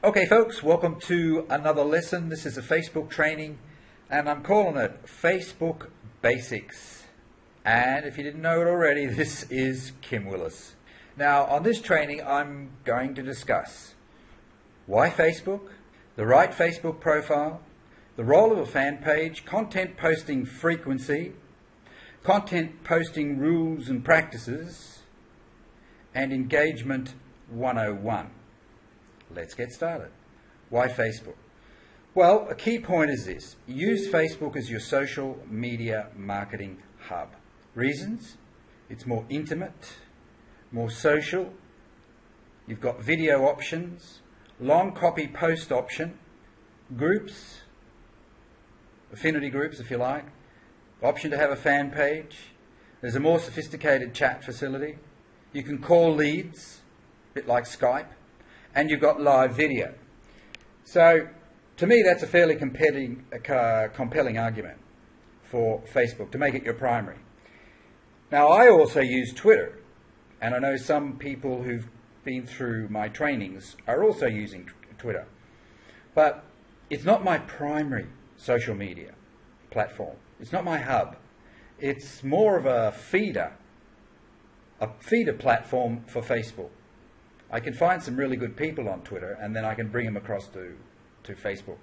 Okay folks, welcome to another lesson. This is a Facebook training and I'm calling it Facebook Basics. And if you didn't know it already, this is Kim Willis. Now on this training I'm going to discuss why Facebook, the right Facebook profile, the role of a fan page, content posting frequency, content posting rules and practices, and engagement 101. Let's get started. Why Facebook? Well, a key point is this. Use Facebook as your social media marketing hub. Reasons? It's more intimate, more social. You've got video options, long copy post option, groups, affinity groups if you like, option to have a fan page. There's a more sophisticated chat facility. You can call leads, a bit like Skype. And you've got live video. So, to me, that's a fairly compelling argument for Facebook, to make it your primary. Now, I also use Twitter, and I know some people who've been through my trainings are also using Twitter. But it's not my primary social media platform. It's not my hub. It's more of a feeder platform for Facebook. I can find some really good people on Twitter and then I can bring them across to Facebook.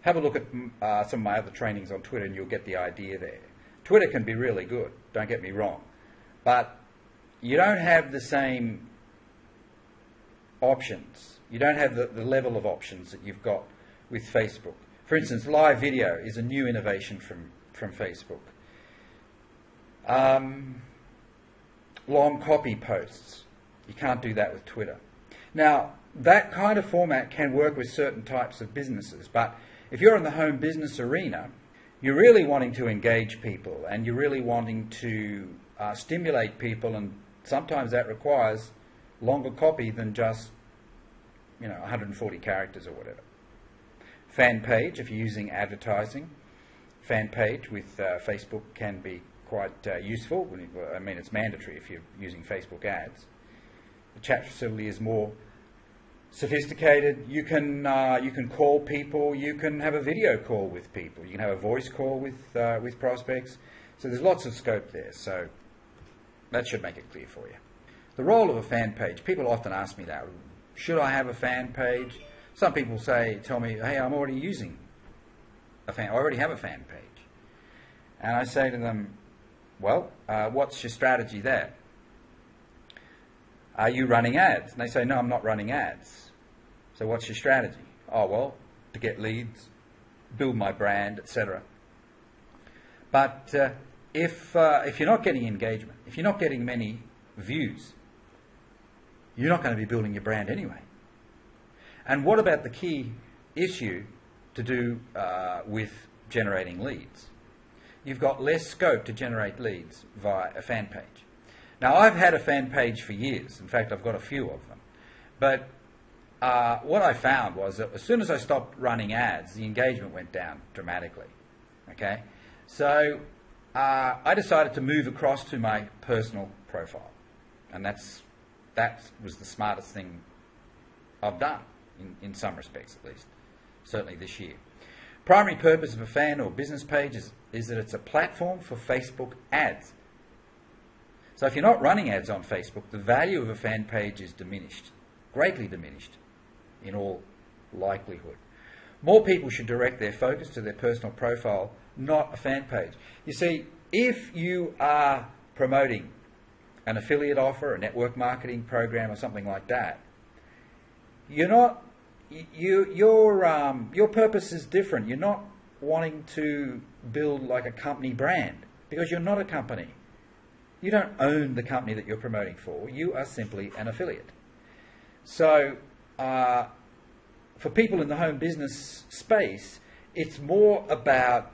Have a look at some of my other trainings on Twitter and you'll get the idea there. Twitter can be really good, don't get me wrong, but you don't have the same options. You don't have the level of options that you've got with Facebook. For instance, live video is a new innovation from Facebook. Long copy posts. You can't do that with Twitter. Now, that kind of format can work with certain types of businesses, but if you're in the home business arena, you're really wanting to engage people and you're really wanting to stimulate people, and sometimes that requires longer copy than just 140 characters or whatever. Fan page, if you're using advertising, fan page with Facebook can be quite useful. I mean, it's mandatory if you're using Facebook ads. The chat facility is more sophisticated. You can call people. You can have a video call with people. You can have a voice call with prospects. So there's lots of scope there. So that should make it clear for you. The role of a fan page. People often ask me that. Should I have a fan page? Some people tell me, hey, I'm already using a fan. I already have a fan page. And I say to them, well, what's your strategy there? Are you running ads? And they say, no, I'm not running ads. So what's your strategy? Oh, well, to get leads, build my brand, etc. But if you're not getting engagement, if you're not getting many views, you're not going to be building your brand anyway. And what about the key issue to do with generating leads? You've got less scope to generate leads via a fan page. Now, I've had a fan page for years. In fact, I've got a few of them. But what I found was that as soon as I stopped running ads, the engagement went down dramatically. Okay? So I decided to move across to my personal profile. And that was the smartest thing I've done, in some respects at least. Certainly this year. Primary purpose of a fan or business page is that it's a platform for Facebook ads. So if you're not running ads on Facebook, the value of a fan page is diminished, greatly diminished in all likelihood. More people should direct their focus to their personal profile, not a fan page. You see, if you are promoting an affiliate offer, a network marketing program or something like that, your purpose is different. You're not wanting to build like a company brand because you're not a company. You don't own the company that you're promoting for. You are simply an affiliate. So for people in the home business space, it's more about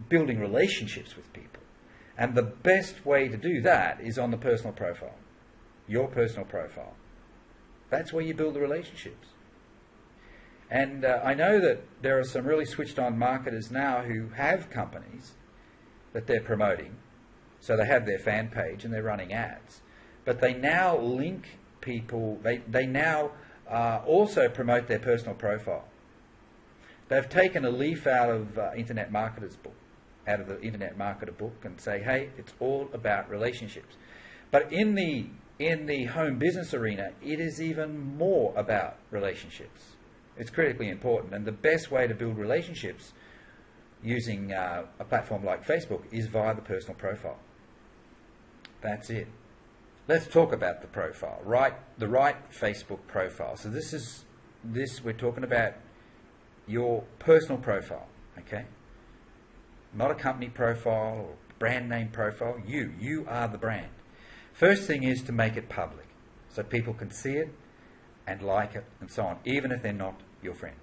building relationships with people. And the best way to do that is on the personal profile, your personal profile. That's where you build the relationships. And I know that there are some really switched on marketers now who have companies that they're promoting. So they have their fan page and they're running ads. But they now link people, they now also promote their personal profile. They've taken a leaf out of Internet Marketer's book, out of the Internet Marketer book, and say, hey, it's all about relationships. But in the home business arena, it is even more about relationships. It's critically important, and the best way to build relationships using a platform like Facebook is via the personal profile. That's it. Let's talk about the profile, the right Facebook profile. So we're talking about your personal profile, okay? Not a company profile or brand name profile. You are the brand. First thing is to make it public so people can see it and like it and so on, even if they're not your friend.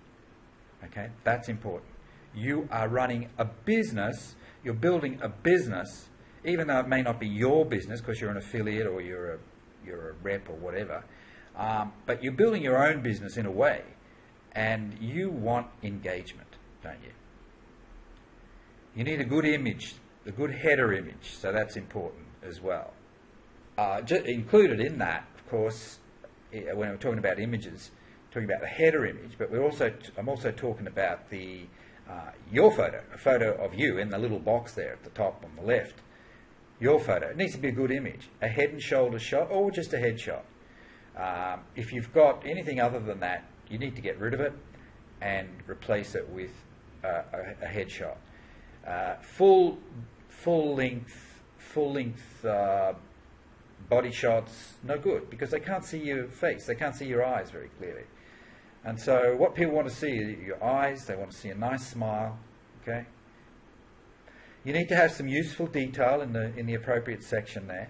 Okay, that's important. You are running a business, you're building a business, even though it may not be your business because you're an affiliate or you're a rep or whatever, but you're building your own business in a way, and you want engagement, don't you? You need a good image, a good header image, so that's important as well. Included in that, of course, when we're talking about images, talking about the header image, but I'm also talking about your photo, a photo of you in the little box there at the top on the left. Your photo. It needs to be a good image, a head and shoulder shot or just a head shot. If you've got anything other than that, you need to get rid of it and replace it with a head shot. Full length body shots, no good, because they can't see your face, they can't see your eyes very clearly. And so what people want to see is your eyes, they want to see a nice smile, okay? You need to have some useful detail in the appropriate section there.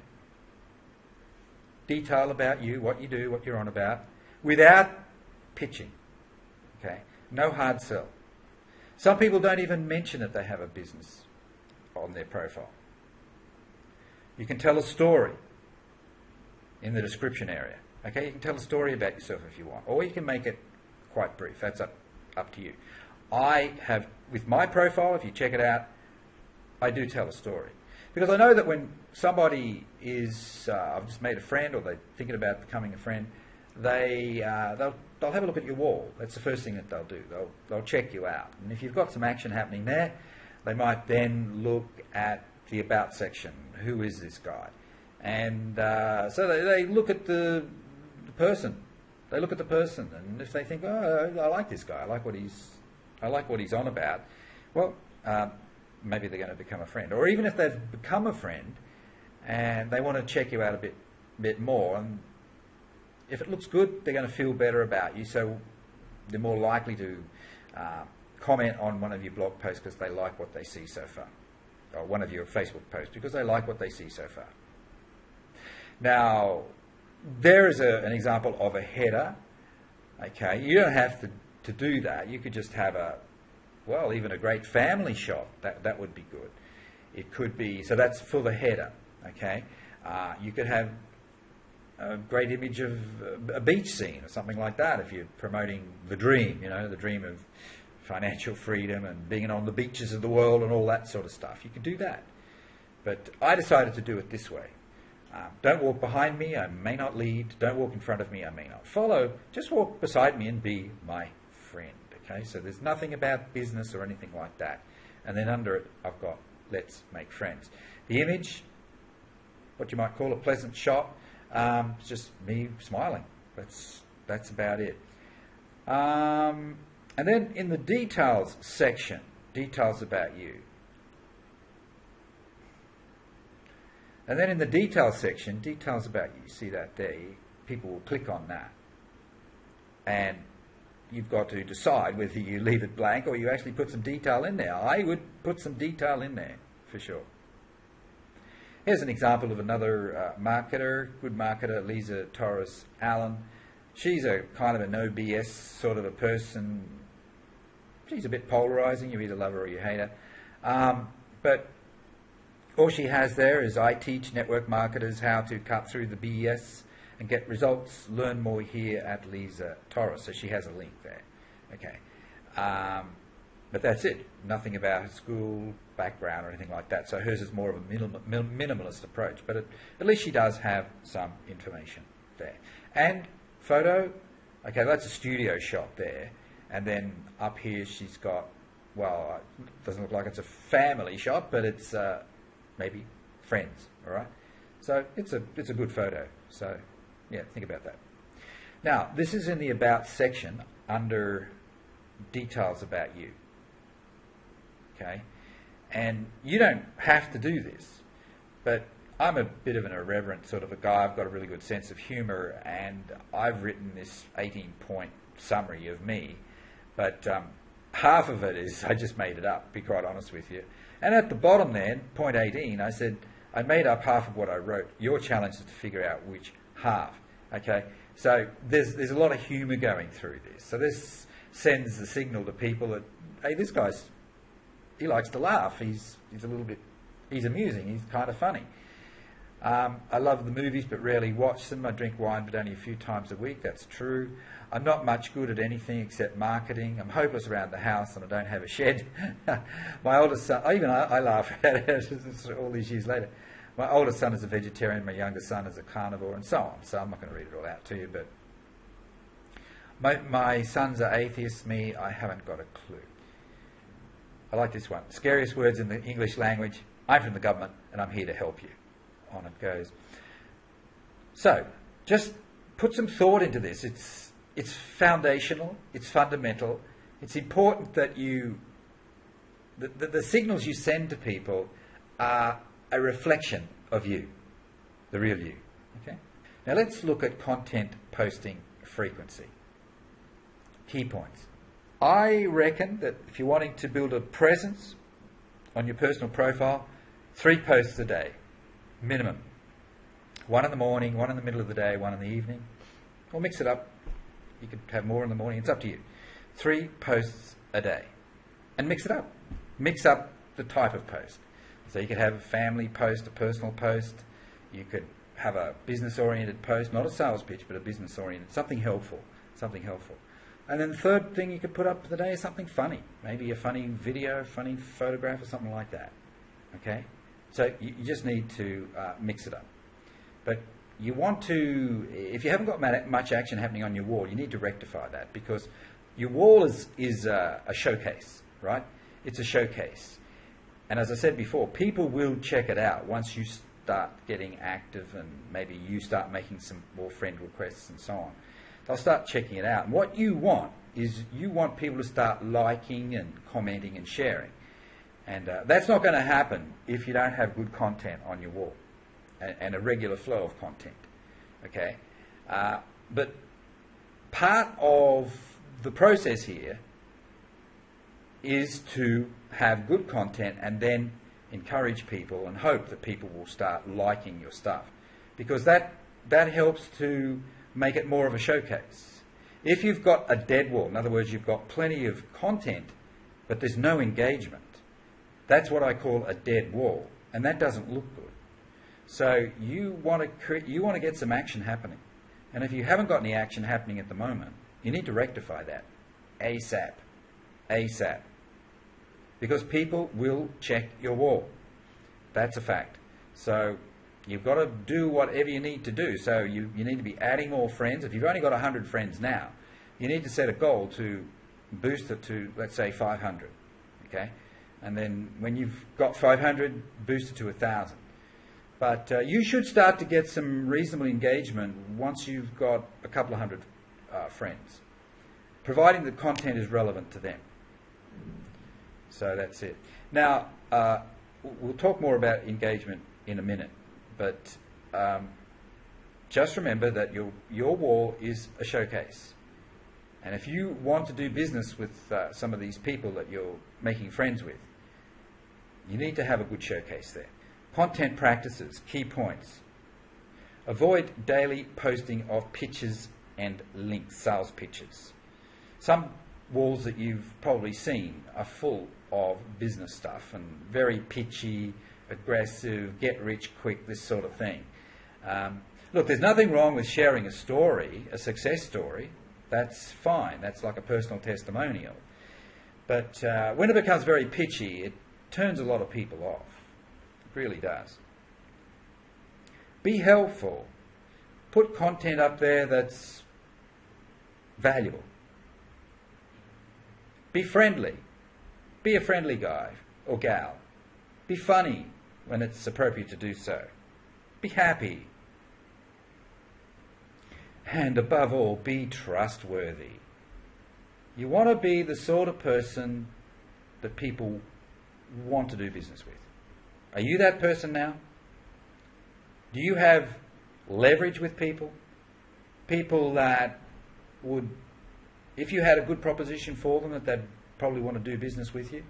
Detail about you, what you do, what you're on about, without pitching, okay? No hard sell. Some people don't even mention that they have a business on their profile. You can tell a story in the description area. Okay, you can tell a story about yourself if you want, or you can make it quite brief. That's up to you. I have, with my profile, if you check it out, I do tell a story. Because I know that when somebody is, I've just made a friend, or they're thinking about becoming a friend, they'll have a look at your wall. That's the first thing that they'll do. They'll check you out. And if you've got some action happening there, they might then look at the about section. Who is this guy? And so they look at the person. They look at the person, and if they think, oh, I like this guy, I like what he's on about, well, maybe they're going to become a friend. Or even if they've become a friend and they want to check you out a bit more, and if it looks good, they're going to feel better about you, so they're more likely to comment on one of your blog posts because they like what they see so far, or one of your Facebook posts because they like what they see so far. Now, there is an example of a header. Okay, you don't have to do that. You could just have even a great family shot. That would be good. It could be, so that's for the header. Okay, you could have a great image of a beach scene or something like that if you're promoting the dream. The dream of financial freedom and being on the beaches of the world and all that sort of stuff. You could do that. But I decided to do it this way. Don't walk behind me, I may not lead. Don't walk in front of me, I may not follow. Just walk beside me and be my friend. Okay, so there's nothing about business or anything like that. And then under it, I've got let's make friends. The image, what you might call a pleasant shot, it's just me smiling. That's about it. And then in the details section, details about you. And then in the details section, details about you, see that there, people will click on that. And you've got to decide whether you leave it blank or you actually put some detail in there. I would put some detail in there, for sure. Here's an example of another marketer, good marketer, Lisa Torres Allen. She's a kind of a no BS sort of a person. She's a bit polarizing, you either love her or you hate her. But all she has there is, I teach network marketers how to cut through the BS and get results. Learn more here at Lisa Torres. So she has a link there. Okay. But that's it. Nothing about her school background or anything like that. So hers is more of a minimalist approach. But at least she does have some information there. And photo, Okay, that's a studio shot there. And then up here she's got, well, it doesn't look like it's a family shot, but it's maybe friends, all right? So it's a good photo. So, yeah, think about that. Now, this is in the About section under Details About You. Okay? And you don't have to do this, but I'm a bit of an irreverent sort of a guy. I've got a really good sense of humour, and I've written this 18-point summary of me, but half of it is I just made it up, to be quite honest with you. And at the bottom then, point 18, I said, I made up half of what I wrote. Your challenge is to figure out which half. Okay? So there's a lot of humour going through this. So this sends the signal to people that, hey, this guy's, he likes to laugh. He's a little bit, he's amusing. He's kind of funny. I love the movies but rarely watch them. I drink wine but only a few times a week. That's true. I'm not much good at anything except marketing. I'm hopeless around the house and I don't have a shed. My oldest son, I laugh at it all these years later. My oldest son is a vegetarian, my younger son is a carnivore, and so on. So I'm not going to read it all out to you, but my sons are atheists. Me, I haven't got a clue. I like this one. Scariest words in the English language. I'm from the government and I'm here to help you. On it goes. So, just put some thought into this. It's foundational. It's fundamental. It's important that the signals you send to people are a reflection of you, the real you. Okay. Now let's look at content posting frequency. Key points. I reckon that if you're wanting to build a presence on your personal profile, 3 posts a day. Minimum. 1 in the morning, 1 in the middle of the day, 1 in the evening. Or mix it up. You could have more in the morning. It's up to you. 3 posts a day. And mix it up. Mix up the type of post. So you could have a family post, a personal post. You could have a business-oriented post, not a sales pitch, but a business-oriented. Something helpful. Something helpful. And then the third thing you could put up for the day is something funny. Maybe a funny video, funny photograph, or something like that. Okay? So you just need to mix it up. But you want to, if you haven't got much action happening on your wall, you need to rectify that, because your wall is a showcase, right? It's a showcase. And as I said before, people will check it out once you start getting active and maybe you start making some more friend requests and so on. They'll start checking it out. And what you want is you want people to start liking and commenting and sharing. And that's not going to happen if you don't have good content on your wall and a regular flow of content. Okay? But part of the process here is to have good content and then encourage people and hope that people will start liking your stuff. Because that helps to make it more of a showcase. If you've got a dead wall, in other words, you've got plenty of content, but there's no engagement, that's what I call a dead wall, and that doesn't look good. So you want to get some action happening, and if you haven't got any action happening at the moment, you need to rectify that ASAP, ASAP, because people will check your wall. That's a fact. So you've got to do whatever you need to do. So you need to be adding more friends. If you've only got 100 friends now, you need to set a goal to boost it to, let's say, 500. Okay? And then when you've got 500, boost it to 1,000. But you should start to get some reasonable engagement once you've got a couple of hundred friends, providing the content is relevant to them. So that's it. Now, we'll talk more about engagement in a minute, but just remember that your wall is a showcase. And if you want to do business with some of these people that you're making friends with, you need to have a good showcase there. Content practices, key points. Avoid daily posting of pictures and links, sales pitches. Some walls that you've probably seen are full of business stuff and very pitchy, aggressive, get rich quick, this sort of thing. Look, there's nothing wrong with sharing a story, a success story. That's fine. That's like a personal testimonial. But when it becomes very pitchy, it turns a lot of people off. It really does. Be helpful. Put content up there that's valuable. Be friendly. Be a friendly guy or gal. Be funny when it's appropriate to do so. Be happy. And above all, be trustworthy. You want to be the sort of person that people want to do business with. Are you that person now? Do you have leverage with people? People that would, if you had a good proposition for them, that they'd probably want to do business with you?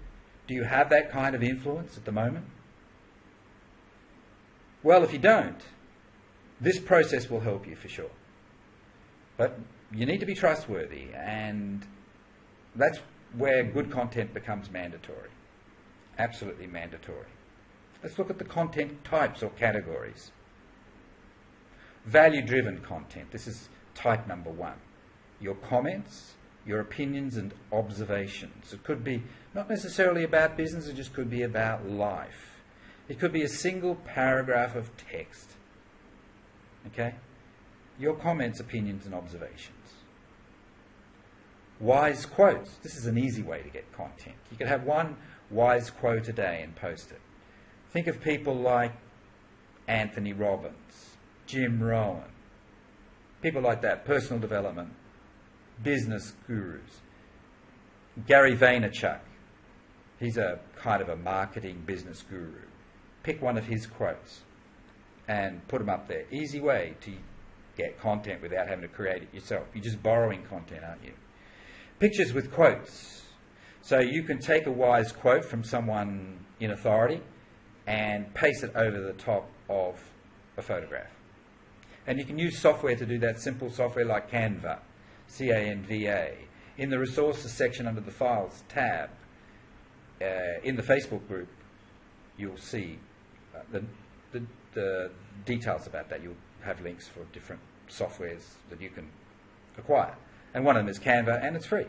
Do you have that kind of influence at the moment? Well, if you don't, this process will help you for sure. But you need to be trustworthy, and that's where good content becomes mandatory. Absolutely mandatory. Let's look at the content types or categories. Value-driven content. This is type number 1. Your comments, your opinions and observations. It could be not necessarily about business, it just could be about life. It could be a single paragraph of text. Okay? Your comments, opinions and observations. Wise quotes. This is an easy way to get content. You could have one wise quote a day and post it. Think of people like Anthony Robbins, Jim Rohn, people like that, personal development, business gurus. Gary Vaynerchuk, he's a kind of a marketing business guru. Pick one of his quotes and put them up there. Easy way to get content without having to create it yourself. You're just borrowing content, aren't you? Pictures with quotes. So you can take a wise quote from someone in authority and paste it over the top of a photograph. And you can use software to do that, simple software like Canva, C-A-N-V-A. In the resources section under the files tab, in the Facebook group, you'll see the details about that. You'll have links for different softwares that you can acquire. And one of them is Canva, and it's free.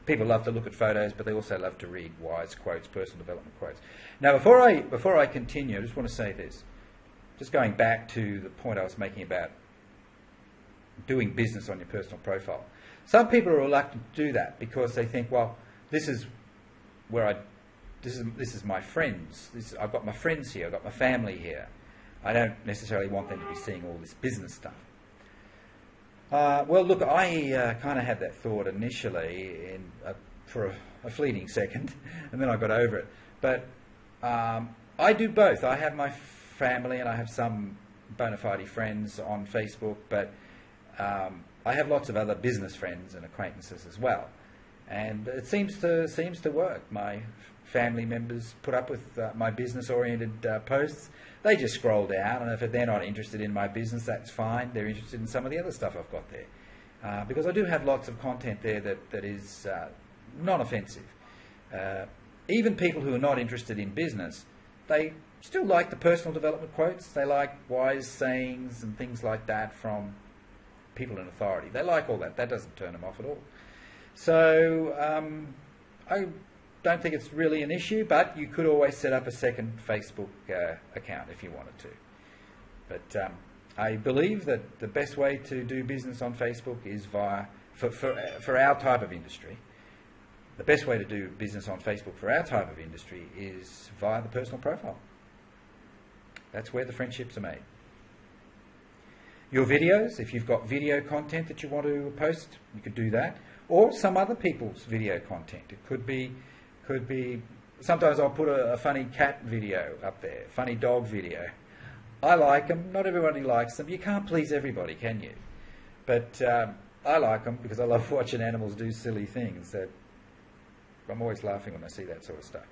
People love to look at photos, but they also love to read wise quotes, personal development quotes. Now, before I continue, I just want to say this. Just going back to the point I was making about doing business on your personal profile. Some people are reluctant to do that because they think, well, this is my friends. I've got my friends here. I've got my family here. I don't necessarily want them to be seeing all this business stuff. Well, look, I kind of had that thought initially for a fleeting second, and then I got over it. But I do both. I have my family and I have some bona fide friends on Facebook, but I have lots of other business friends and acquaintances as well. And it seems to work. My family members put up with my business-oriented posts. They just scroll down, and if they're not interested in my business, that's fine. They're interested in some of the other stuff I've got there. Because I do have lots of content there that is non-offensive. Even people who are not interested in business, they still like the personal development quotes. They like wise sayings and things like that from people in authority. They like all that. That doesn't turn them off at all. So I don't think it's really an issue, but you could always set up a second Facebook account if you wanted to. But I believe that the best way to do business on Facebook is for our type of industry, the best way to do business on Facebook for our type of industry is via the personal profile. That's where the friendships are made. Your videos, if you've got video content that you want to post, you could do that. Or some other people's video content. It could be, sometimes I'll put a funny cat video up there, funny dog video. I like them. Not everybody likes them. You can't please everybody, can you? But I like them because I love watching animals do silly things. I'm always laughing when I see that sort of stuff.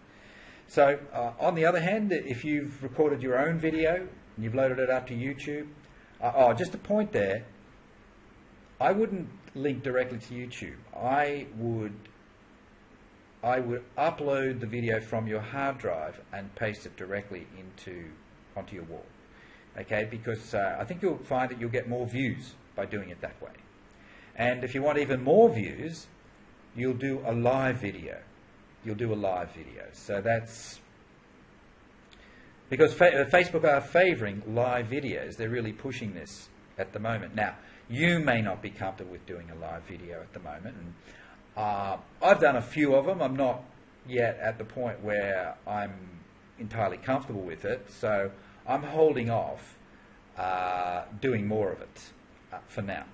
So, on the other hand, if you've recorded your own video and you've loaded it up to YouTube, just a point there, I wouldn't link directly to YouTube. I would upload the video from your hard drive and paste it directly onto your wall. Okay, because I think you'll find that you'll get more views by doing it that way. And if you want even more views, you'll do a live video. So that's because Facebook are favouring live videos. They're really pushing this at the moment. Now, you may not be comfortable with doing a live video at the moment, and I've done a few of them. I'm not yet at the point where I'm entirely comfortable with it, so I'm holding off doing more of it for now.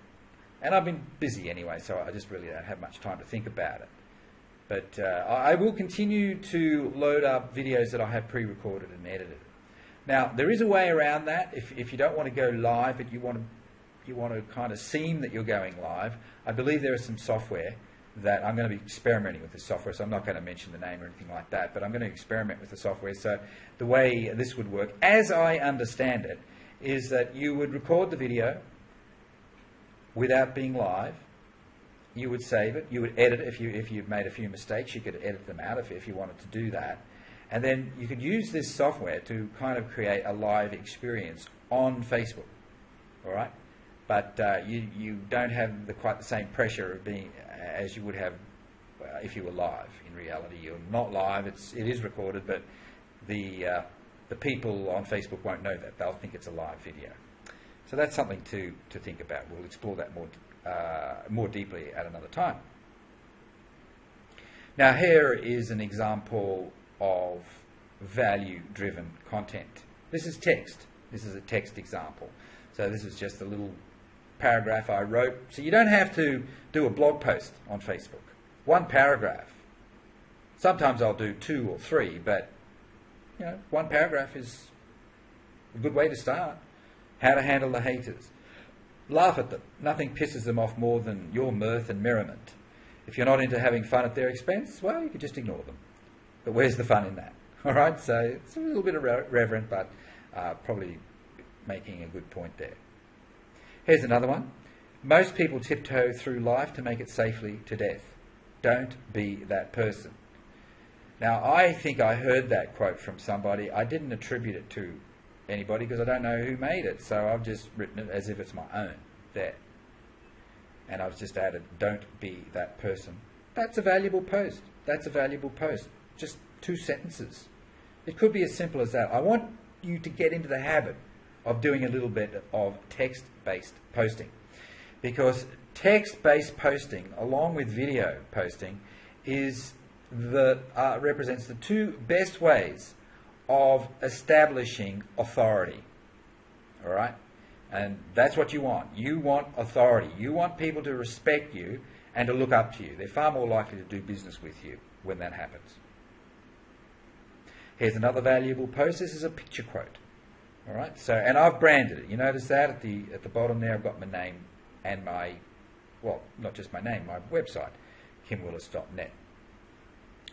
And I've been busy anyway, so I just really don't have much time to think about it. But I will continue to load up videos that I have pre-recorded and edited. Now, there is a way around that. If you don't want to go live, but you want to kind of seem that you're going live, I believe there is some software that I'm going to be experimenting with this software, so I'm not going to mention the name or anything like that, but I'm going to experiment with the software. So the way this would work, as I understand it, is that you would record the video without being live. You would save it. You would edit it. If you've made a few mistakes, you could edit them out if you wanted to do that. And then you could use this software to kind of create a live experience on Facebook. All right? But you don't have quite the same pressure of being as you would have if you were live. In reality, you're not live. It is recorded, but the people on Facebook won't know that. They'll think it's a live video. So that's something to think about. We'll explore that more deeply at another time. Now, here is an example of value-driven content. This is text. This is a text example. So this is just a little paragraph I wrote. So you don't have to do a blog post on Facebook. One paragraph. Sometimes I'll do 2 or 3, but one paragraph is a good way to start. How to handle the haters. Laugh at them. Nothing pisses them off more than your mirth and merriment. If you're not into having fun at their expense, well, you could just ignore them. But where's the fun in that? All right, so it's a little bit irreverent, but probably making a good point there. Here's another one. Most people tiptoe through life to make it safely to death. Don't be that person. Now, I think I heard that quote from somebody. I didn't attribute it to anybody because I don't know who made it, so I've just written it as if it's my own there. And I've just added, don't be that person. That's a valuable post. That's a valuable post. Just 2 sentences. It could be as simple as that. I want you to get into the habit of doing a little bit of text-based posting, because text-based posting, along with video posting, represents the 2 best ways of establishing authority. All right? And that's what you want. You want authority. You want people to respect you and to look up to you. They're far more likely to do business with you when that happens. Here's another valuable post. This is a picture quote. All right? So, and I've branded it. You notice that at the bottom there, I've got my name and my, well, not just my name, my website, kimwillis.net.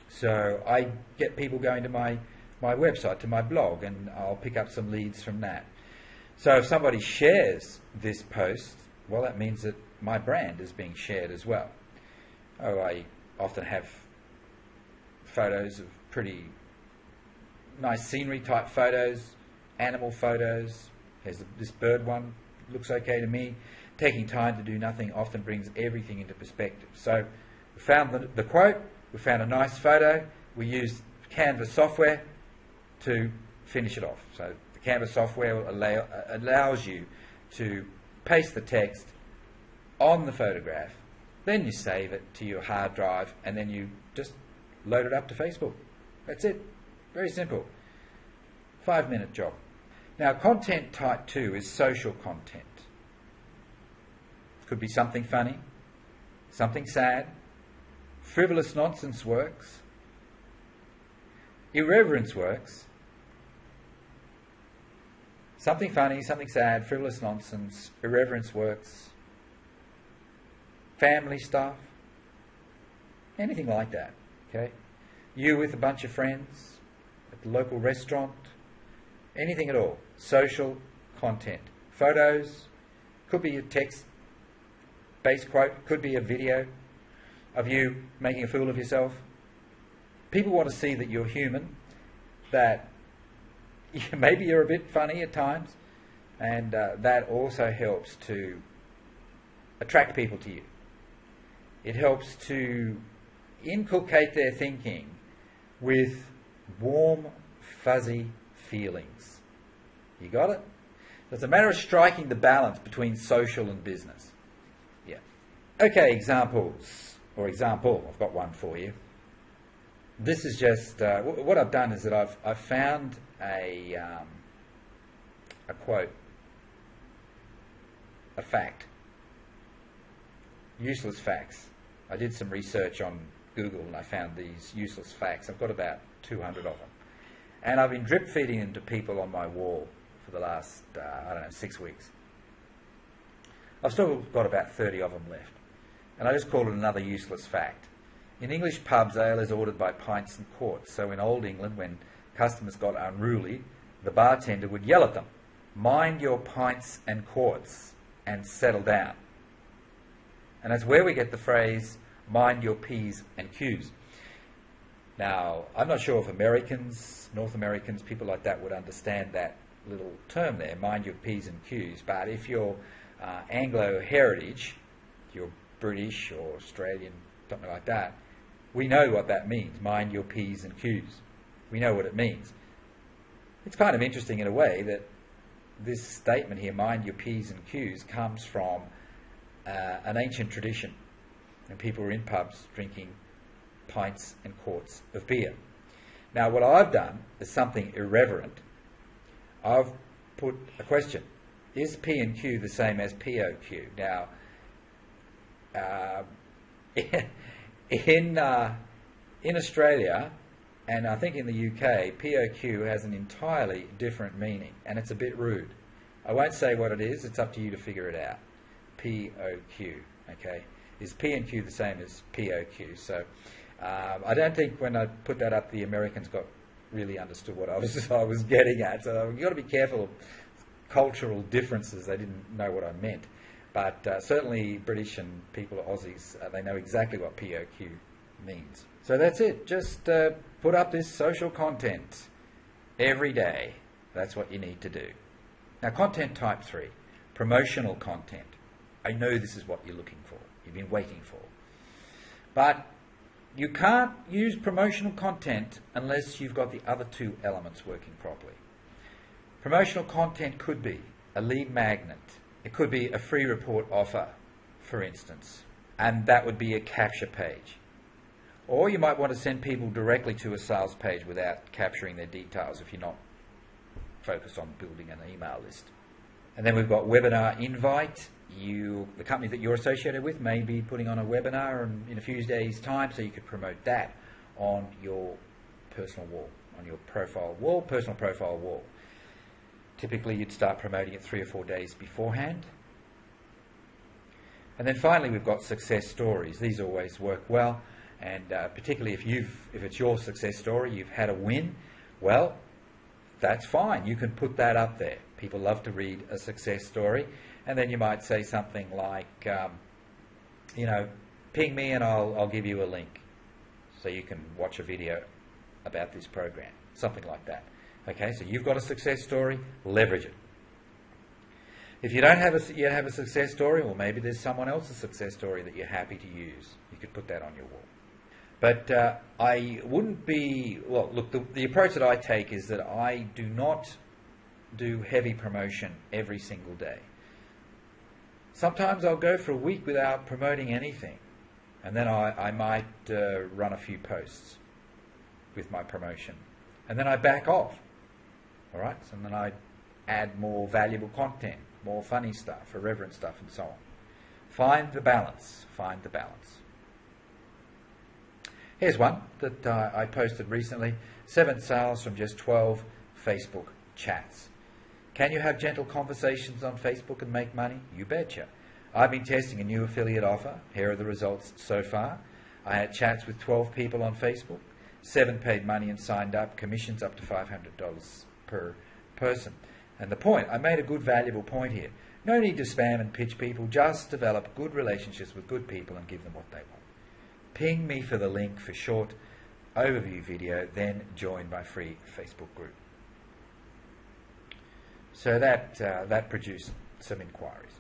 So I get people going to my website, to my blog, and I'll pick up some leads from that. So if somebody shares this post, well, that means that my brand is being shared as well. Oh, I often have photos of pretty nice scenery type photos, animal photos. Here's this bird one, looks okay to me. Taking time to do nothing often brings everything into perspective. So we found the quote, we found a nice photo, we used Canva software to finish it off. So the Canva software allows you to paste the text on the photograph, then you save it to your hard drive, and then you just load it up to Facebook. That's it. Very simple. 5-minute job. Now, content type 2 is social content. Could be something funny, something sad, frivolous nonsense works, irreverence works, something funny, something sad, frivolous nonsense, irreverence works, family stuff, anything like that, okay? You with a bunch of friends at the local restaurant, anything at all. Social content. Photos, could be a text-based quote, could be a video of you making a fool of yourself. People want to see that you're human, that maybe you're a bit funny at times, and that also helps to attract people to you. It helps to inculcate their thinking with warm, fuzzy feelings. You got it? It's a matter of striking the balance between social and business. Yeah. Okay, examples, or example, I've got one for you. This is just, what I've done is that I've found a quote, a fact, useless facts. I did some research on Google and I found these useless facts. I've got about 200 of them. And I've been drip feeding them to people on my wall for the last, 6 weeks. I've still got about 30 of them left. And I just call it another useless fact. In English pubs, ale is ordered by pints and quarts. So in Old England, when customers got unruly, the bartender would yell at them, "Mind your pints and quarts and settle down." And that's where we get the phrase, "mind your P's and Q's." Now, I'm not sure if Americans, North Americans, people like that would understand that little term there, mind your P's and Q's. But if you're Anglo heritage, you're British or Australian, something like that, we know what that means, mind your P's and Q's. We know what it means. It's kind of interesting in a way that this statement here, mind your P's and Q's, comes from an ancient tradition. And people were in pubs drinking pints and quarts of beer. Now, what I've done is something irreverent. I've put a question. Is P and Q the same as POQ? Now, in Australia, and I think in the UK, POQ has an entirely different meaning, and it's a bit rude. I won't say what it is. It's up to you to figure it out. POQ, okay? Is P and Q the same as POQ? So I don't think when I put that up, the Americans got really understood what I was getting at. So you've got to be careful of cultural differences. They didn't know what I meant. But certainly British and people, Aussies, they know exactly what POQ means. So that's it. Just put up this social content every day. That's what you need to do. Now, content type 3, promotional content. I know this is what you're looking for. You've been waiting for. But you can't use promotional content unless you've got the other two elements working properly. Promotional content could be a lead magnet. It could be a free report offer, for instance, and that would be a capture page. Or you might want to send people directly to a sales page without capturing their details if you're not focused on building an email list. And then we've got webinar invite. The company that you're associated with may be putting on a webinar in a few days' time, so you could promote that on your personal wall, on your profile wall, personal profile wall. Typically, you'd start promoting it 3 or 4 days beforehand. And then finally, we've got success stories. These always work well, and particularly if it's your success story, you've had a win, well, that's fine. You can put that up there. People love to read a success story. And then you might say something like, ping me and I'll give you a link so you can watch a video about this program. Something like that. Okay, so you've got a success story, leverage it. If you don't yet have a success story, or maybe there's someone else's success story that you're happy to use, you could put that on your wall. But I wouldn't be, well, look, the approach that I take is that I do not do heavy promotion every single day. Sometimes I'll go for a week without promoting anything, and then I might run a few posts with my promotion, and then I back off. All right, so then I add more valuable content, more funny stuff, irreverent stuff, and so on. Find the balance. Find the balance. Here's one that I posted recently. 7 sales from just 12 Facebook chats. Can you have gentle conversations on Facebook and make money? You betcha. I've been testing a new affiliate offer. Here are the results so far. I had chats with 12 people on Facebook. 7 paid money and signed up. Commissions up to $500 per person. And the point, I made a good, valuable point here. No need to spam and pitch people. Just develop good relationships with good people and give them what they want. Ping me for the link for short overview video, then join my free Facebook group. So that produced some inquiries.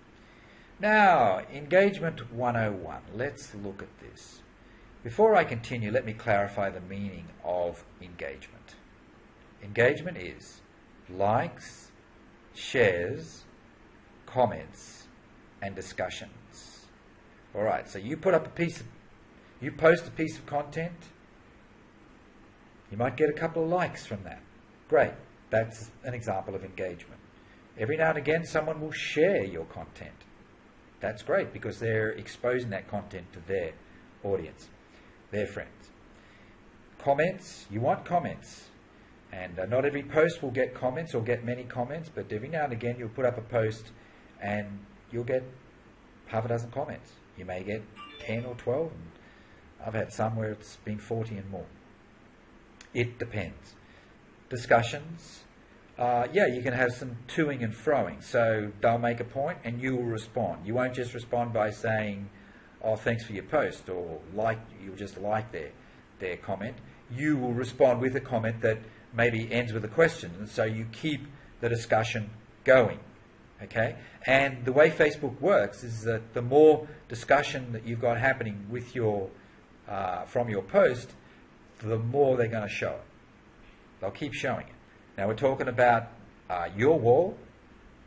Now, engagement 101. Let's look at this. Before I continue, let me clarify the meaning of engagement. Engagement is likes, shares, comments, and discussions. All right, so you post a piece of content, you might get a couple of likes from that. Great, that's an example of engagement. Every now and again, someone will share your content. That's great because they're exposing that content to their audience, their friends. Comments, you want comments. And not every post will get comments or get many comments, but every now and again you'll put up a post and you'll get half a dozen comments. You may get 10 or 12, and I've had some where it's been 40 and more. It depends. Discussions, you can have some toing and froing. So they'll make a point and you will respond. You won't just respond by saying, oh, thanks for your post, or you'll just like their comment. You will respond with a comment that maybe ends with a question, and so you keep the discussion going. Okay? And the way Facebook works is that the more discussion that you've got happening with from your post, the more they're going to show it. They'll keep showing it. Now we're talking about your wall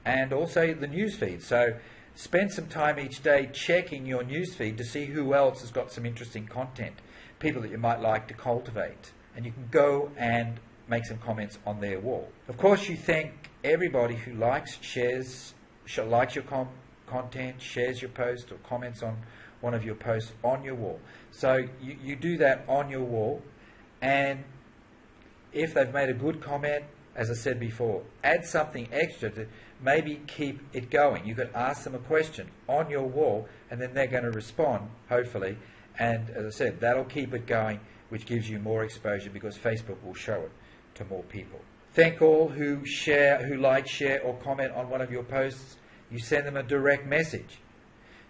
and also the newsfeed. So spend some time each day checking your newsfeed to see who else has got some interesting content, people that you might like to cultivate, and you can go and make some comments on their wall. Of course, you thank everybody who likes your content, shares your post, or comments on one of your posts on your wall. So you do that on your wall, and if they've made a good comment, as I said before, add something extra to maybe keep it going. You could ask them a question on your wall, and then they're going to respond, hopefully, and as I said, that'll keep it going, which gives you more exposure because Facebook will show it to more people. Thank all who like, share, or comment on one of your posts. You send them a direct message.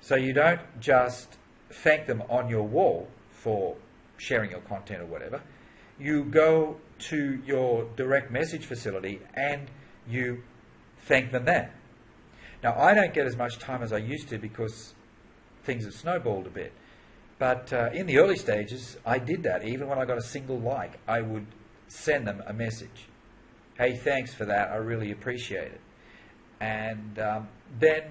So you don't just thank them on your wall for sharing your content or whatever. You go to your direct message facility and you thank them there. Now, I don't get as much time as I used to because things have snowballed a bit. But in the early stages, I did that. Even when I got a single like, I would send them a message. Hey, thanks for that. I really appreciate it. And then,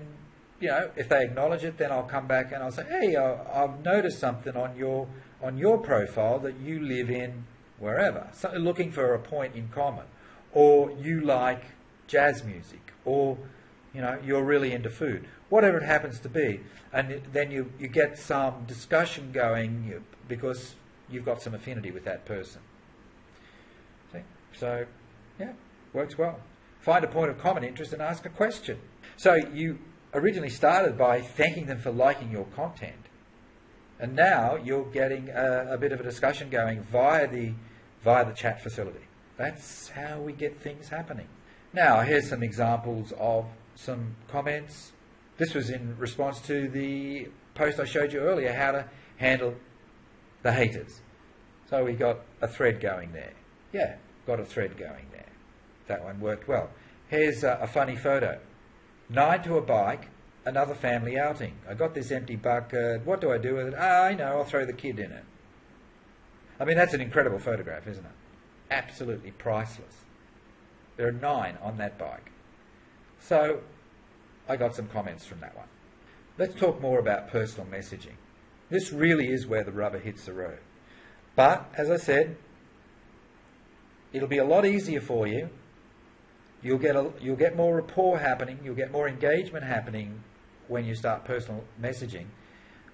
if they acknowledge it, then I'll come back and I'll say, hey, I've noticed something on your profile that you live in wherever. So looking for a point in common. Or you like jazz music. Or, you're really into food. Whatever it happens to be. And then you get some discussion going because you've got some affinity with that person. So, works well. Find a point of common interest and ask a question. So you originally started by thanking them for liking your content. And now you're getting a bit of a discussion going via the chat facility. That's how we get things happening. Now, here's some examples of some comments. This was in response to the post I showed you earlier, how to handle the haters. So we got a thread going there. Yeah, got a thread going there. That one worked well. Here's a funny photo. 9 to a bike, another family outing. I got this empty bucket. What do I do with it? I know, I'll throw the kid in it. I mean, that's an incredible photograph, isn't it? Absolutely priceless. There are 9 on that bike. So I got some comments from that one. Let's talk more about personal messaging. This really is where the rubber hits the road. But, as I said, it'll be a lot easier for you. You'll get more rapport happening. You'll get more engagement happening when you start personal messaging.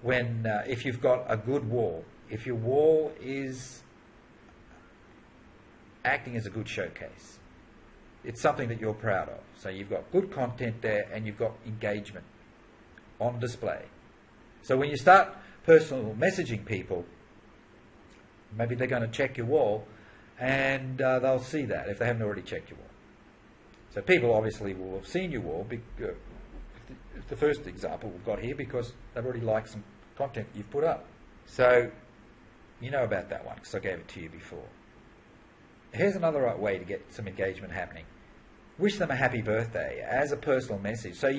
If you've got a good wall, if your wall is acting as a good showcase, it's something that you're proud of. So you've got good content there, and you've got engagement on display. So when you start personal messaging people, maybe they're going to check your wall, and they'll see that if they haven't already checked your wall. So people obviously will have seen your wall, the first example we've got here, because they've already liked some content you've put up. So you know about that one because I gave it to you before. Here's another way to get some engagement happening. Wish them a happy birthday as a personal message. So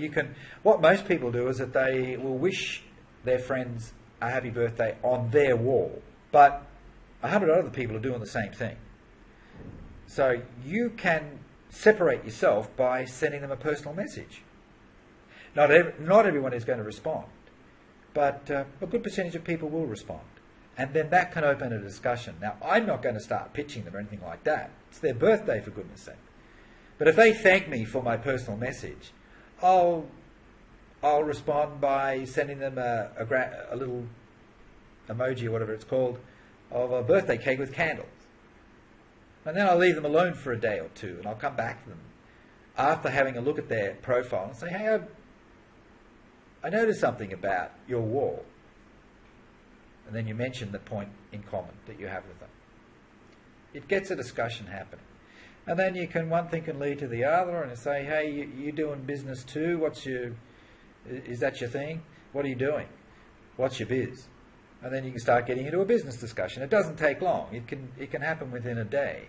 what most people do is that they will wish their friends a happy birthday on their wall, but 100 other people are doing the same thing. So you can separate yourself by sending them a personal message. Not everyone is going to respond, but a good percentage of people will respond. And then that can open a discussion. Now, I'm not going to start pitching them or anything like that. It's their birthday, for goodness sake. But if they thank me for my personal message, I'll respond by sending them a little emoji or whatever it's called of a birthday cake with candles. And then I'll leave them alone for a day or two, and I'll come back to them after having a look at their profile and say, hey, I noticed something about your wall. And then you mention the point in common that you have with them. It gets a discussion happening. And then one thing can lead to the other, and you say, hey, you doing business too? Is that your thing? What are you doing? What's your biz? And then you can start getting into a business discussion. It doesn't take long. It can happen within a day.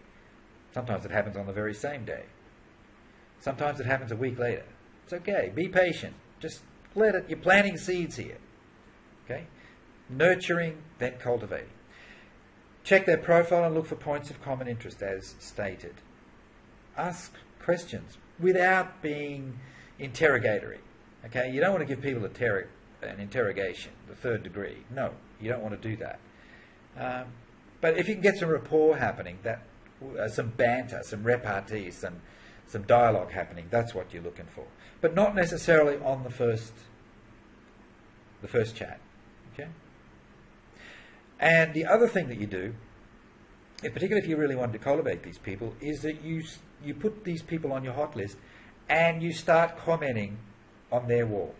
Sometimes it happens on the very same day. Sometimes it happens a week later. It's okay. Be patient. Just let it. You're planting seeds here. Okay? Nurturing, then cultivating. Check their profile and look for points of common interest as stated. Ask questions without being interrogatory. Okay? You don't want to give people an interrogation, the third degree. No, you don't want to do that. But if you can get some rapport happening, some banter, some repartee, some dialogue happening, that's what you're looking for. But not necessarily on the first chat. Okay? And the other thing that you do, in particular if you really want to cultivate these people, is that you put these people on your hot list and you start commenting on their wall.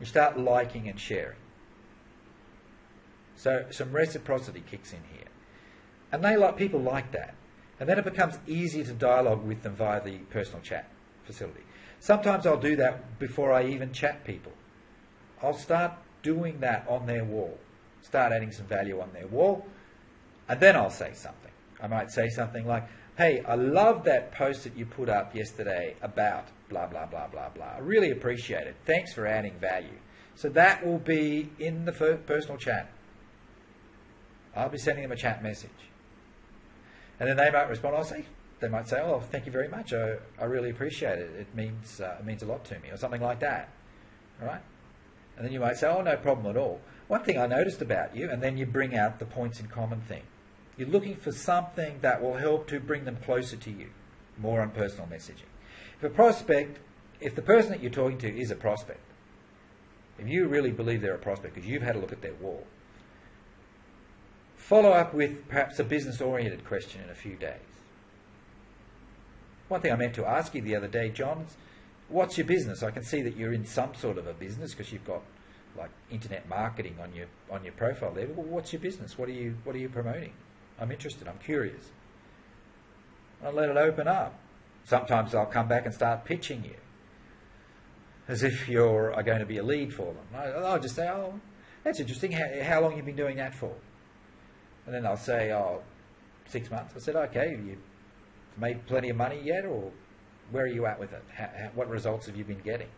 You start liking and sharing. So some reciprocity kicks in here. And people like that. And then it becomes easier to dialogue with them via the personal chat facility. Sometimes I'll do that before I even chat people. I'll start doing that on their wall. Start adding some value on their wall. And then I'll say something. I might say something like, hey, I love that post that you put up yesterday about blah, blah, blah, blah, blah. I really appreciate it. Thanks for adding value. So that will be in the personal chat. I'll be sending them a chat message. And then they might respond. They might say, oh, thank you very much. I really appreciate it. It means a lot to me, or something like that. All right? And then you might say, oh, no problem at all. One thing I noticed about you, and then you bring out the points in common thing. You're looking for something that will help to bring them closer to you, more on personal messaging. If the person that you're talking to is a prospect, if you really believe they're a prospect because you've had a look at their wall, follow up with perhaps a business-oriented question in a few days. One thing I meant to ask you the other day, John, is what's your business? I can see that you're in some sort of a business because you've got like internet marketing on your profile there. Well, what's your business? What are you promoting? I'm interested. I'm curious. I'll let it open up. Sometimes I'll come back and start pitching you as if you're going to be a lead for them. I'll just say, oh, that's interesting. How long have you been doing that for? And then I'll say, 6 months. I said, okay, you made plenty of money yet, or where are you at with it? What results have you been getting?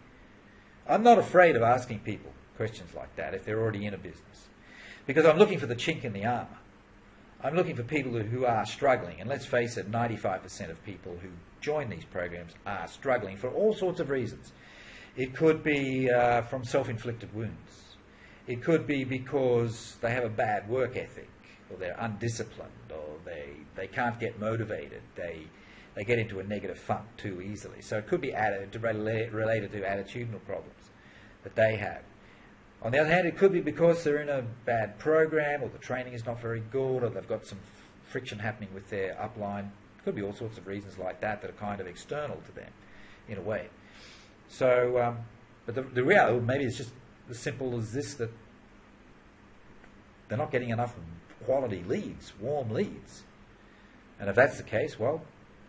I'm not afraid of asking people questions like that if they're already in a business, because I'm looking for the chink in the armour. I'm looking for people who are struggling, and let's face it, 95% of people who join these programs are struggling for all sorts of reasons. It could be from self-inflicted wounds. It could be because they have a bad work ethic, or they're undisciplined, or they can't get motivated. They get into a negative funk too easily. So it could be related to attitudinal problems that they have. On the other hand, it could be because they're in a bad program, or the training is not very good, or they've got some friction happening with their upline. It could be all sorts of reasons like that are kind of external to them, in a way. So, but the reality, maybe it's just as simple as this, that they're not getting enough quality leads, warm leads. And if that's the case, well,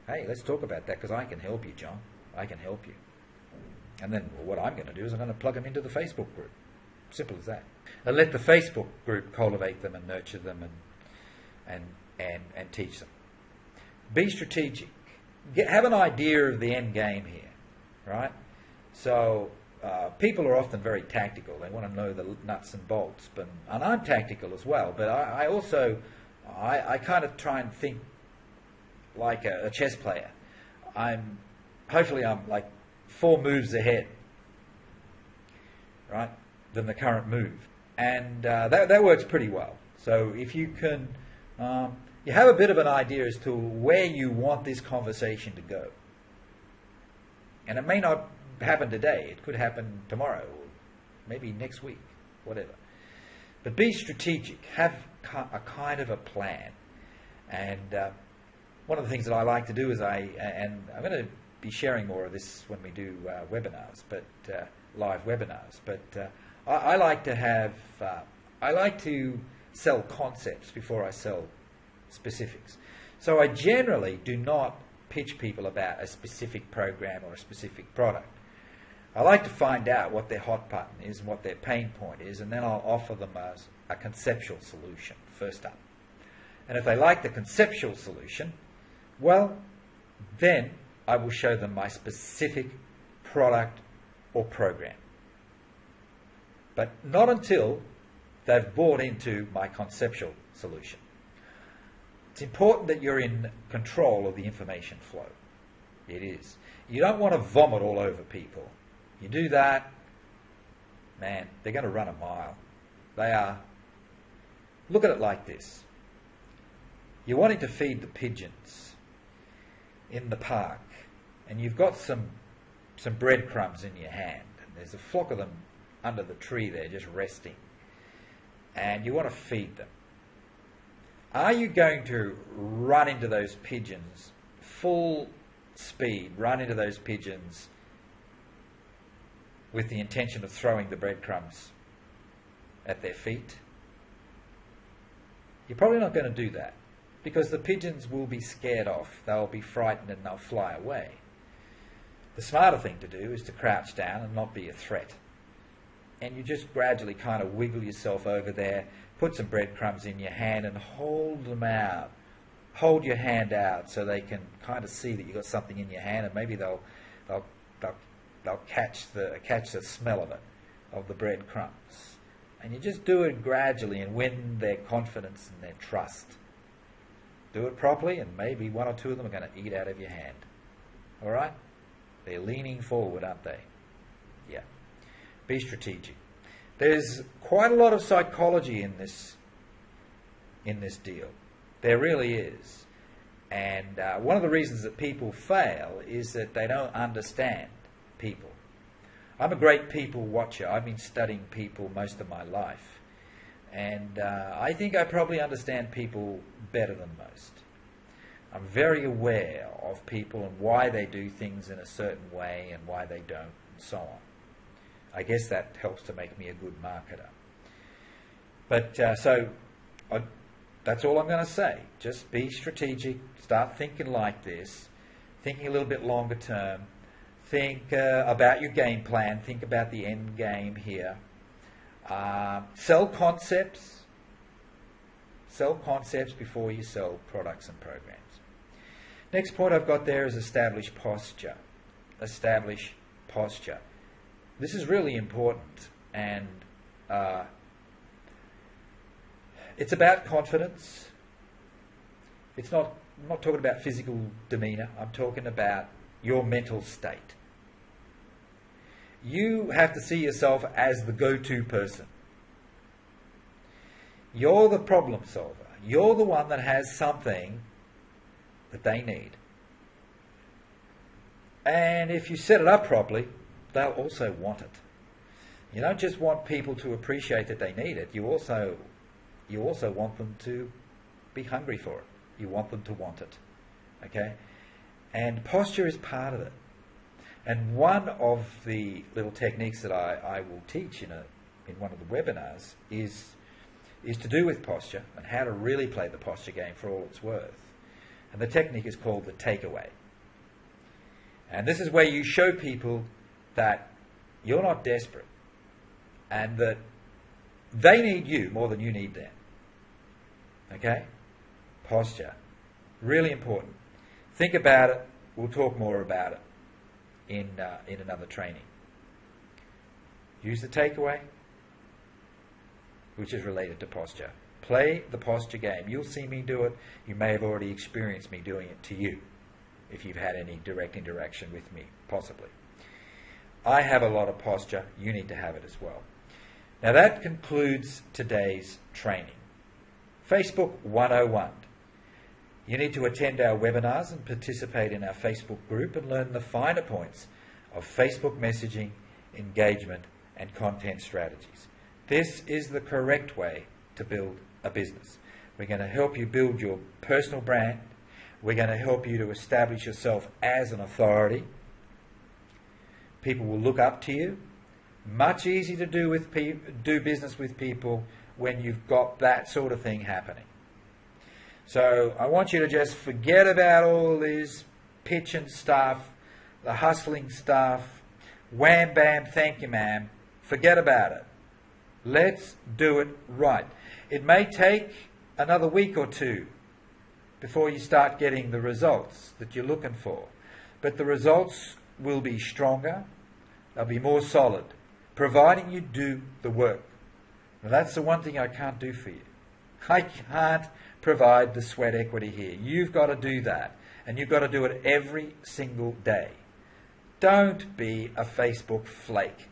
hey, let's talk about that, because I can help you, John. I can help you. And then what I'm going to do is I'm going to plug them into the Facebook group. Simple as that. And let the Facebook group cultivate them and nurture them and teach them. Be strategic. Have an idea of the end game here, right? So people are often very tactical. They want to know the nuts and bolts, and I'm tactical as well. But I also kind of try and think like a chess player. hopefully I'm like 4 moves ahead, right, than the current move. And that works pretty well. So if you can, you have a bit of an idea as to where you want this conversation to go. And it may not happen today. It could happen tomorrow, or maybe next week, whatever. But be strategic. Have a kind of a plan. And one of the things that I like to do is and I'm going to be sharing more of this when we do webinars, but live webinars. But I like to sell concepts before I sell specifics. So I generally do not pitch people about a specific program or a specific product. I like to find out what their hot button is and what their pain point is, and then I'll offer them a conceptual solution first up. And if they like the conceptual solution, well, then I will show them my specific product or program. But not until they've bought into my conceptual solution. It's important that you're in control of the information flow. It is. You don't want to vomit all over people. You do that, man, they're going to run a mile. They are. Look at it like this. You're wanting to feed the pigeons in the park, and you've got some breadcrumbs in your hand, and there's a flock of them under the tree there just resting, and you want to feed them. Are you going to run into those pigeons full speed, run into those pigeons with the intention of throwing the breadcrumbs at their feet? You're probably not going to do that, because the pigeons will be scared off. They'll be frightened and they'll fly away. The smarter thing to do is to crouch down and not be a threat. And you just gradually kind of wiggle yourself over there, put some breadcrumbs in your hand and hold them out. Hold your hand out so they can kind of see that you've got something in your hand, and maybe they'll catch the smell of it, of the breadcrumbs. And you just do it gradually and win their confidence and their trust. Do it properly, and maybe 1 or 2 of them are going to eat out of your hand. All right? They're leaning forward, aren't they? Yeah. Be strategic. There's quite a lot of psychology in this deal. There really is. And one of the reasons that people fail is that they don't understand people. I'm a great people watcher. I've been studying people most of my life. And I think I probably understand people better than most. I'm very aware of people and why they do things in a certain way and why they don't, and so on. I guess that helps to make me a good marketer. But that's all I'm going to say. Just be strategic. Start thinking like this. Thinking a little bit longer term. Think about your game plan. Think about the end game here. Sell concepts. Sell concepts before you sell products and programs. Next point I've got there is establish posture. Establish posture. This is really important, and it's about confidence. I'm not talking about physical demeanor. I'm talking about your mental state. You have to see yourself as the go-to person. You're the problem solver. You're the one that has something that they need. And if you set it up properly, they'll also want it. You don't just want people to appreciate that they need it. You also want them to be hungry for it. You want them to want it. Okay? And posture is part of it. And one of the little techniques that I will teach in one of the webinars is to do with posture and how to really play the posture game for all it's worth. And the technique is called the takeaway. And this is where you show people that you're not desperate and that they need you more than you need them. Okay? Posture. Really important. Think about it. We'll talk more about it in another training. Use the takeaway, which is related to posture. Play the posture game. You'll see me do it. You may have already experienced me doing it to you. if you've had any direct interaction with me, possibly. I have a lot of posture. You need to have it as well. Now that concludes today's training. Facebook 101. You need to attend our webinars and participate in our Facebook group and learn the finer points of Facebook messaging, engagement, and content strategies. This is the correct way to build a business. We're going to help you build your personal brand. We're going to help you to establish yourself as an authority. People will look up to you. Much easier to do business with people when you've got that sort of thing happening. So I want you to just forget about all this pitching stuff, the hustling stuff, wham bam, thank you ma'am. Forget about it. Let's do it right. It may take another week or two before you start getting the results that you're looking for. But the results will be stronger, they'll be more solid, providing you do the work. Now that's the one thing I can't do for you. I can't provide the sweat equity here. You've got to do that, and you've got to do it every single day. Don't be a Facebook flake.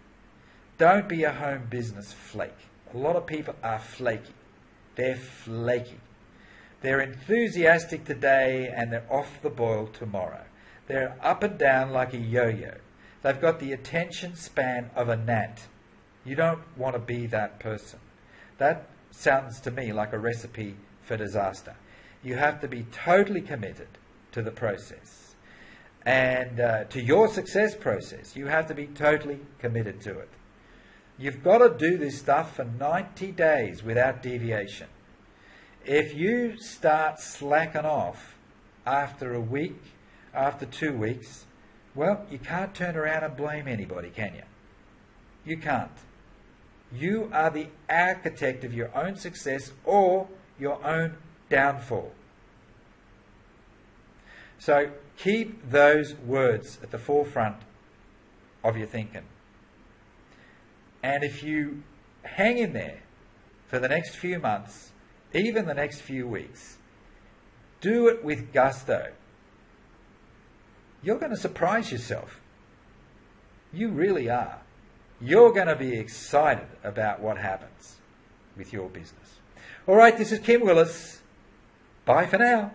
Don't be a home business flake. A lot of people are flaky. They're flaky. They're enthusiastic today and they're off the boil tomorrow. They're up and down like a yo-yo. They've got the attention span of a gnat. You don't want to be that person. That sounds to me like a recipe for disaster. You have to be totally committed to the process. And to your success process, you have to be totally committed to it. You've got to do this stuff for 90 days without deviation. If you start slacking off after a week, after 2 weeks, well, you can't turn around and blame anybody, can you? You can't. You are the architect of your own success or your own downfall. So keep those words at the forefront of your thinking. And if you hang in there for the next few months, even the next few weeks, do it with gusto. You're going to surprise yourself. You really are. You're going to be excited about what happens with your business. All right, this is Kim Willis. Bye for now.